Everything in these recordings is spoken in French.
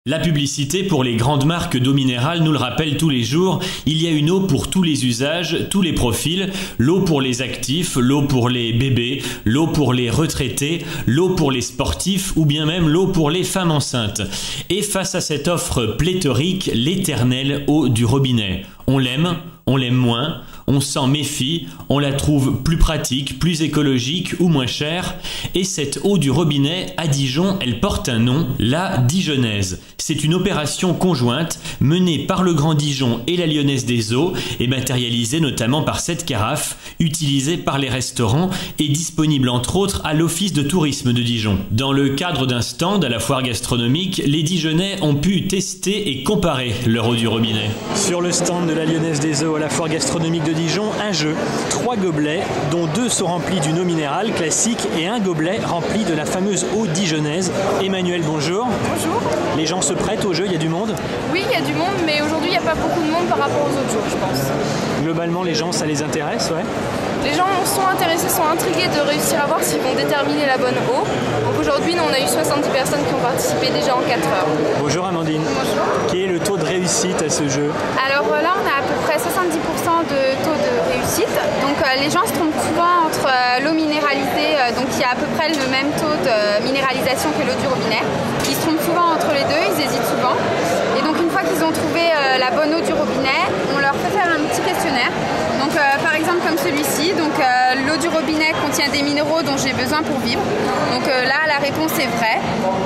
La publicité pour les grandes marques d'eau minérale nous le rappelle tous les jours, il y a une eau pour tous les usages, tous les profils, l'eau pour les actifs, l'eau pour les bébés, l'eau pour les retraités, l'eau pour les sportifs ou bien même l'eau pour les femmes enceintes. Et face à cette offre pléthorique, l'éternelle eau du robinet. On l'aime moins, on s'en méfie, on la trouve plus pratique, plus écologique ou moins chère. Et cette eau du robinet, à Dijon, elle porte un nom, la Dijonnaise. C'est une opération conjointe menée par le Grand Dijon et la Lyonnaise des Eaux et matérialisée notamment par cette carafe, utilisée par les restaurants et disponible entre autres à l'Office de tourisme de Dijon. Dans le cadre d'un stand à la foire gastronomique, les Dijonnais ont pu tester et comparer leur eau du robinet. Sur le stand de la Lyonnaise des Eaux à la foire gastronomique de Dijon, un jeu, 3 gobelets dont 2 sont remplis d'une eau minérale classique et un gobelet rempli de la fameuse eau dijonnaise. Emmanuel, bonjour. Bonjour. Les gens se prêtent au jeu, il y a du monde? Oui, il y a du monde, mais aujourd'hui il n'y a pas beaucoup de monde par rapport aux autres jours, je pense. Globalement, les gens, ça les intéresse, ouais? Les gens sont intéressés, sont intrigués de réussir à voir s'ils vont déterminer la bonne eau. Donc aujourd'hui, on a eu 70 personnes qui ont participé déjà en 4 heures. Bonjour Amandine. Bonjour. Quel est le taux de réussite à ce jeu? Alors là, on a à peu près 70% de taux de réussite. Donc les gens se trompent souvent entre l'eau minéralisée, donc qui a à peu près le même taux de minéralisation que l'eau du robinet. Ils se trompent souvent entre les deux, ils hésitent souvent. Et donc une fois qu'ils ont trouvé la bonne eau du robinet, on leur fait faire un petit questionnaire. Donc par exemple comme celui-ci, donc l'eau du robinet contient des minéraux dont j'ai besoin pour vivre. Donc là la réponse est vraie.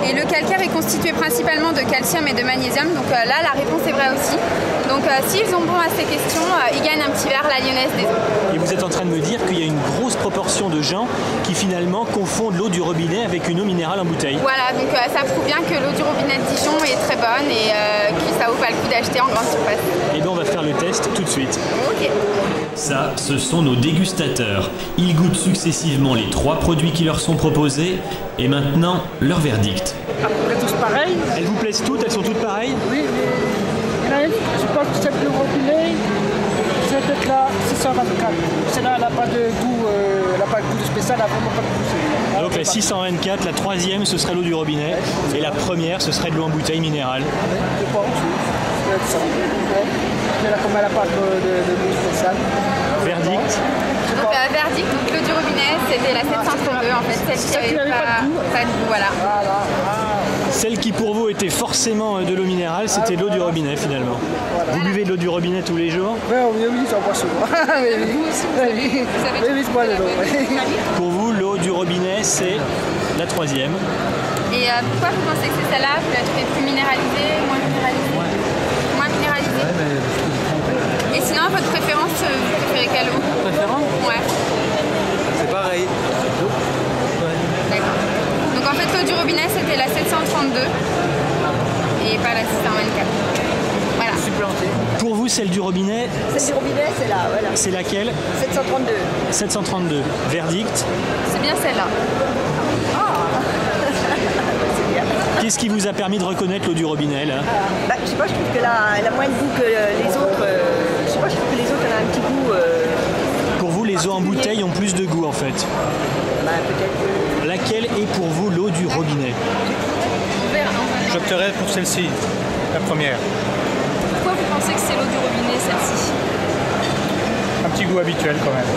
Et le calcaire est constitué principalement de calcium et de magnésium. Donc là la réponse est vraie aussi. Donc s'ils ont bon à ces questions, ils gagnent un petit verre la Lyonnaise des Eaux. Et vous êtes en train de me dire qu'il y a une grosse proportion de gens qui finalement confondent l'eau du robinet avec une eau minérale en bouteille. Voilà, donc ça prouve bien que l'eau du robinet de Dijon est très bonne et que ça vaut pas le coup d'acheter en grande surface. Et bien on va faire le test tout de suite. Ok. Ça, ce sont nos dégustateurs. Ils goûtent successivement les 3 produits qui leur sont proposés et maintenant leur verdict. À peu près tous pareils. Elles vous plaisent toutes? Elles sont toutes pareilles? Oui, mais je pense que celle de robinet, c'est peut-être là 624. Celle-là, elle n'a pas de goût, elle n'a pas de goût spécial, elle n'a vraiment pas de goût. Donc la 624, la 3e ce serait l'eau du robinet et la première ce serait de l'eau en bouteille minérale. Je pense, oui. Ça doit être ça. Mais là, comme elle n'a pas de goût spécial. Verdict? Donc verdict, donc l'eau du robinet, c'était la 732 en fait, celle qui n'avait pas de goût, voilà. Celle qui pour vous était forcément de l'eau minérale, c'était de l'eau du robinet finalement. Vous buvez de l'eau du robinet tous les jours? Oui, j'en bois souvent. Oui, je bois de l'eau. Pour vous, l'eau du robinet, c'est la 3e. Et pourquoi vous pensez que c'est celle-là? Vous la trouvez plus minéralisée, moins minéralisée? Moins minéralisée. Et sinon, votre préférence, vous préférez quelle eau? Préférence? Ouais. C'est pareil. D'accord. Donc en fait, l'eau du robinet, c'était la 732 et pas la 624. Voilà. Je suis planté. Pour vous, celle du robinet, Celle du robinet, c'est là, voilà. c'est laquelle? 732. 732. Verdict? C'est bien celle-là. C'est bien. Qu'est-ce qui vous a permis de reconnaître l'eau du robinet là? Bah, je sais pas, je trouve qu'elle a moins de goût que les autres. Je sais pas, je trouve que les autres, elle a un petit goût. Pour vous, les eaux en bouteille ont plus de goût en fait. Bah, peut-être. Laquelle est pour vous l'eau du robinet? J'opterais pour celle-ci, la première. Pourquoi vous pensez que c'est l'eau du robinet, celle-ci? Un petit goût habituel quand même.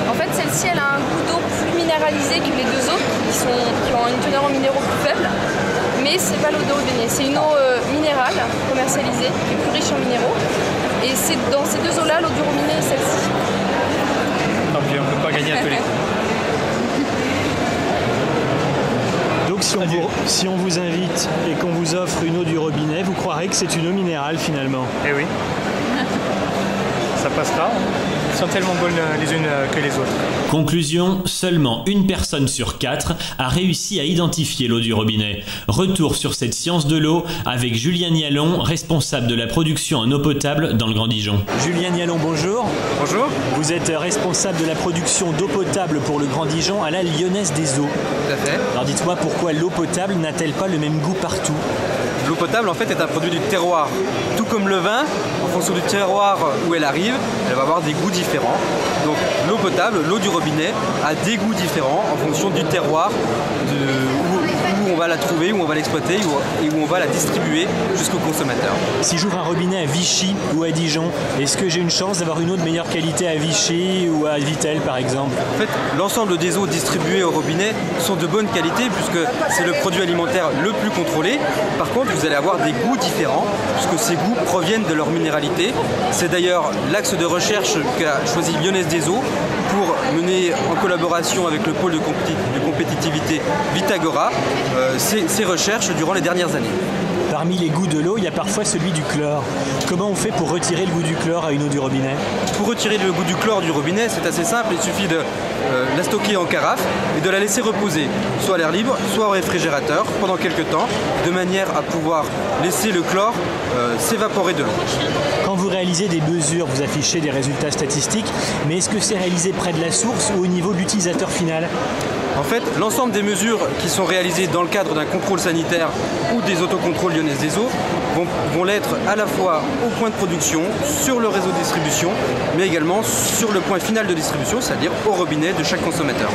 En fait, celle-ci, elle a un goût d'eau plus minéralisé que les deux autres, qui ont une teneur en minéraux plus faible. Mais c'est pas l'eau de robinet, c'est une eau minérale commercialisée, qui est plus riche en minéraux. Et c'est dans ces deux eaux-là, l'eau du robinet est celle-ci. Tant pis, on ne peut pas gagner à tous les coups. Donc si on vous invite et qu'on vous offre une eau du robinet, vous croirez que c'est une eau minérale finalement? Eh oui. Ça passera. Elles sont tellement bonnes les unes que les autres. Conclusion, seulement une personne sur 4 a réussi à identifier l'eau du robinet. Retour sur cette science de l'eau avec Julien Nialon, responsable de la production en eau potable dans le Grand Dijon. Julien Nialon, bonjour. Bonjour. Vous êtes responsable de la production d'eau potable pour le Grand Dijon à la Lyonnaise des Eaux. Tout à fait. Alors dites-moi pourquoi l'eau potable n'a-t-elle pas le même goût partout? L'eau potable en fait est un produit du terroir. Tout comme le vin, en fonction du terroir où elle arrive, elle va avoir des goûts différents. Donc l'eau potable, l'eau du robinet, a des goûts différents en fonction du terroir où on va la trouver, où on va l'exploiter et où on va la distribuer jusqu'au consommateur. Si j'ouvre un robinet à Vichy ou à Dijon, est-ce que j'ai une chance d'avoir une eau de meilleure qualité à Vichy ou à Vittel par exemple? En fait, l'ensemble des eaux distribuées au robinet sont de bonne qualité puisque c'est le produit alimentaire le plus contrôlé. Par contre, vous allez avoir des goûts différents puisque ces goûts proviennent de leur minéralité. C'est d'ailleurs l'axe de recherche qu'a choisi Lyonnaise des Eaux pour mener en collaboration avec le pôle de compétitivité Vitagora ces recherches durant les dernières années. Parmi les goûts de l'eau, il y a parfois celui du chlore. Comment on fait pour retirer le goût du chlore à une eau du robinet? Pour retirer le goût du chlore du robinet, c'est assez simple. Il suffit de la stocker en carafe et de la laisser reposer, soit à l'air libre, soit au réfrigérateur pendant quelques temps, de manière à pouvoir laisser le chlore s'évaporer de l'eau. Quand vous réalisez des mesures, vous affichez des résultats statistiques, mais est-ce que c'est réalisé près de la source ou au niveau de l'utilisateur final? En fait, l'ensemble des mesures qui sont réalisées dans le cadre d'un contrôle sanitaire ou des autocontrôles Lyonnaise des Eaux vont l'être à la fois au point de production, sur le réseau de distribution, mais également sur le point final de distribution, c'est-à-dire au robinet de chaque consommateur.